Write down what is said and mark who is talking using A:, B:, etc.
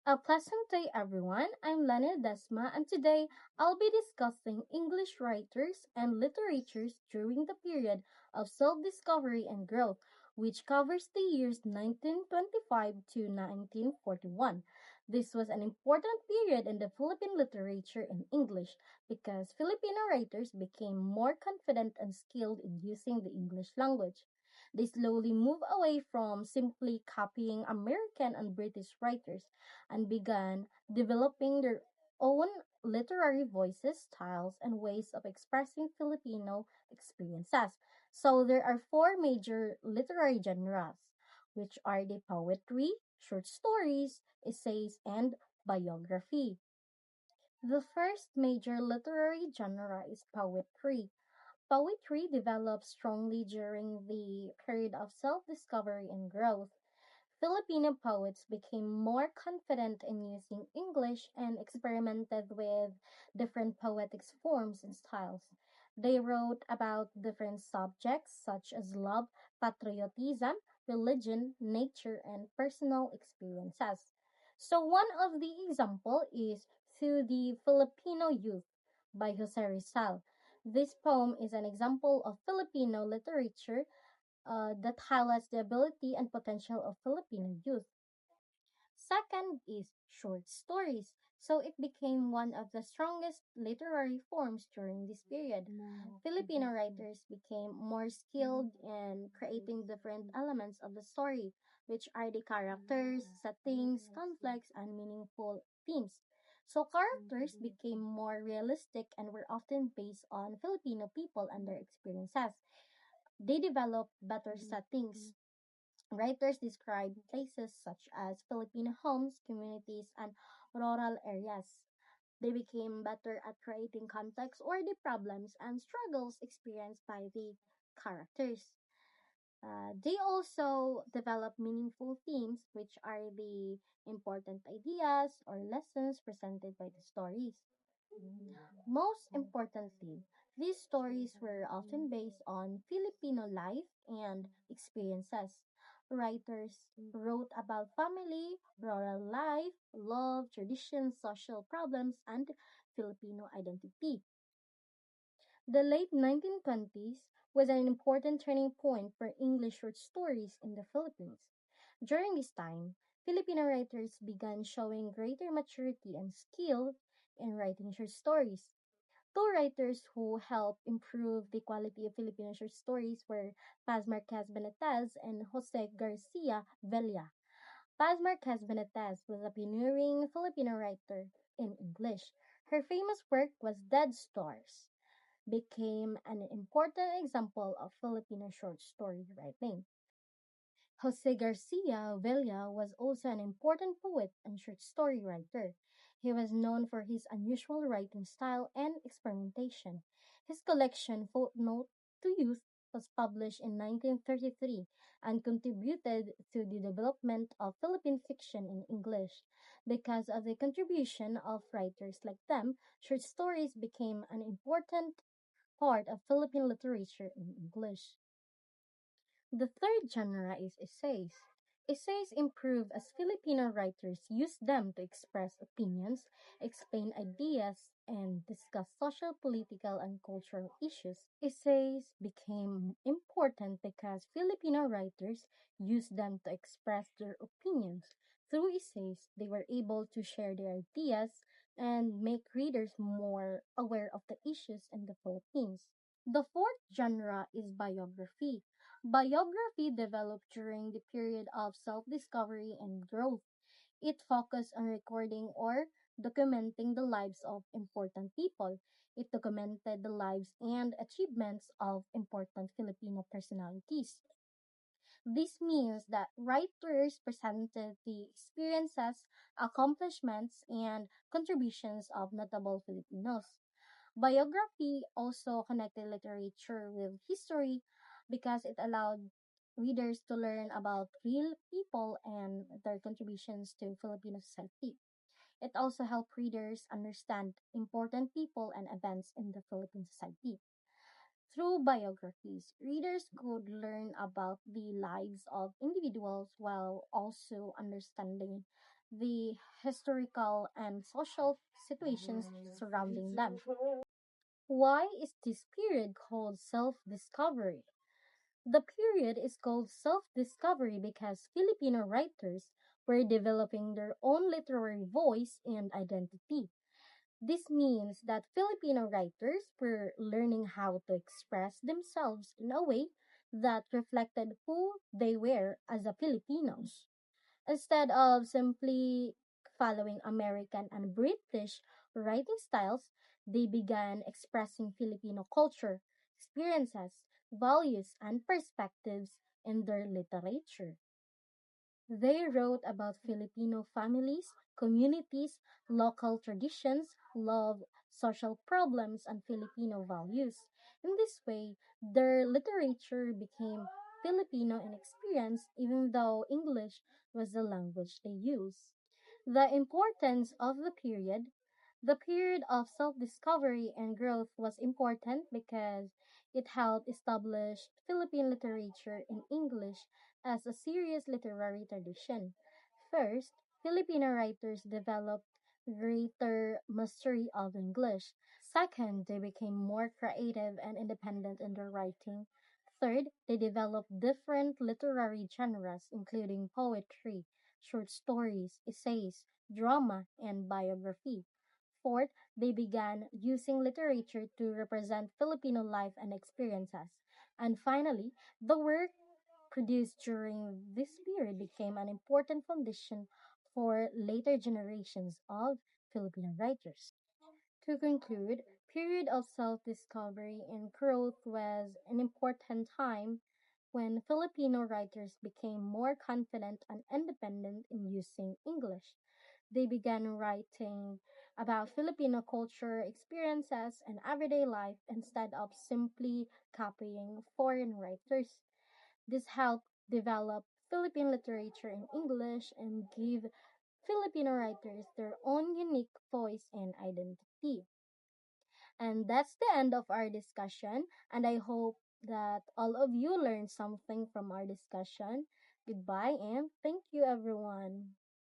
A: A pleasant day, everyone. I'm Lena Desma, and today I'll be discussing English writers and literatures during the period of self discovery and growth, which covers the years 1925 to 1941. This was an important period in the Philippine literature in English because Filipino writers became more confident and skilled in using the English language. They slowly moved away from simply copying American and British writers and began developing their own literary voices, styles, and ways of expressing Filipino experiences. So there are four major literary genres, which are the poetry, short stories, essays, and biography. The first major literary genre is poetry. Poetry developed strongly during the period of self discovery and growth. Filipino poets became more confident in using English and experimented with different poetic forms and styles. They wrote about different subjects such as love, patriotism, religion, nature, and personal experiences. So one of the example is To the Filipino Youth by Jose Rizal. This poem is an example of Filipino literature that highlights the ability and potential of Filipino youth. Second is short stories. So it became one of the strongest literary forms during this period. Filipino writers became more skilled in creating different elements of the story, which are the characters, settings, conflicts, and meaningful themes. So characters became more realistic and were often based on Filipino people and their experiences. They developed better settings. Writers describe places such as Filipino homes, communities, and rural areas. They became better at creating context or the problems and struggles experienced by the characters. They also develop meaningful themes, which are the important ideas or lessons presented by the stories. Most importantly, these stories were often based on Filipino life and experiences. Writers wrote about family, rural life, love, traditions, social problems, and Filipino identity. The late 1920s was an important turning point for English short stories in the Philippines. During this time, Filipino writers began showing greater maturity and skill in writing short stories. Two writers who helped improve the quality of Filipino short stories were Paz Marquez Benitez and Jose Garcia Vella. Paz Marquez Benitez was a pioneering Filipino writer in English. Her famous work was Dead Stars, became an important example of Filipino short story writing. Jose Garcia Vella was also an important poet and short story writer. He was known for his unusual writing style and experimentation. His collection, Footnote to Youth, was published in 1933 and contributed to the development of Philippine fiction in English. Because of the contribution of writers like them, short stories became an important part of Philippine literature in English. The third genre is essays. Essays improve as Filipino writers use them to express opinions, explain ideas, and discuss social, political, and cultural issues. Essays became important because Filipino writers used them to express their opinions. Through essays, they were able to share their ideas and make readers more aware of the issues in the Philippines. The fourth genre is biography. Biography developed during the period of self discovery and growth. It focused on recording or documenting the lives of important people. It documented the lives and achievements of important Filipino personalities. This means that writers presented the experiences, accomplishments, and contributions of notable Filipinos. Biography also connected literature with history because it allowed readers to learn about real people and their contributions to Filipino society. It also helped readers understand important people and events in the Philippine society. Through biographies, readers could learn about the lives of individuals while also understanding the historical and social situations surrounding them. Why is this period called self discovery? The period is called self discovery because Filipino writers were developing their own literary voice and identity. This means that Filipino writers were learning how to express themselves in a way that reflected who they were as a Filipinos. Instead of simply following American and British writing styles, they began expressing Filipino culture, experiences, values, and perspectives in their literature. They wrote about Filipino families, communities, local traditions, love, social problems, and Filipino values. In this way, their literature became Filipino in experience, even though English was the language they used. The importance of the period of self discovery and growth was important because it helped establish Philippine literature in English as a serious literary tradition. First, Filipino writers developed greater mastery of English. Second, they became more creative and independent in their writing. Third, they developed different literary genres, including poetry, short stories, essays, drama, and biography. Fourth, they began using literature to represent Filipino life and experiences. And finally, the work produced during this period became an important foundation for later generations of Filipino writers. To conclude, period of self-discovery and growth was an important time when Filipino writers became more confident and independent in using English. They began writing about Filipino culture, experiences, and everyday life instead of simply copying foreign writers. This helped develop Philippine literature in English and give Filipino writers their own unique voice and identity. And that's the end of our discussion. And I hope that all of you learned something from our discussion. Goodbye and thank you, everyone.